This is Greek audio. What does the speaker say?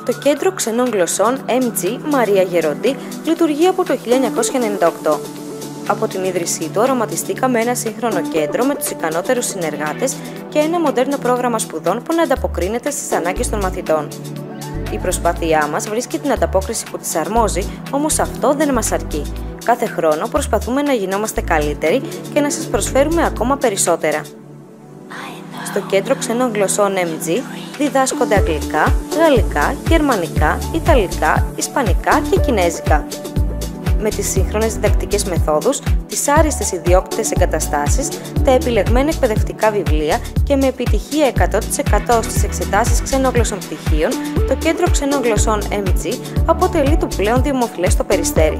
Το Κέντρο Ξενών Γλωσσών MG Μαρία Γεροντή λειτουργεί από το 1998. Από την ίδρυσή του οραματιστήκαμε ένα σύγχρονο κέντρο με τους ικανότερους συνεργάτες και ένα μοντέρνο πρόγραμμα σπουδών που να ανταποκρίνεται στις ανάγκες των μαθητών. Η προσπάθειά μας βρίσκει την ανταπόκριση που της αρμόζει, όμως αυτό δεν μας αρκεί. Κάθε χρόνο προσπαθούμε να γινόμαστε καλύτεροι και να σας προσφέρουμε ακόμα περισσότερα. Στο Κέντρο Ξενών Γλωσσών MG διδάσκονται αγγλικά, γαλλικά, γερμανικά, ιταλικά, ισπανικά και κινέζικα. Με τις σύγχρονες διδακτικές μεθόδους, τις άριστες ιδιόκτητες εγκαταστάσεις, τα επιλεγμένα εκπαιδευτικά βιβλία και με επιτυχία 100% στις εξετάσεις ξενόγλωσσων πτυχίων, το Κέντρο Ξενών Γλωσσών MG αποτελεί το πλέον δημοφιλές στο Περιστέρι.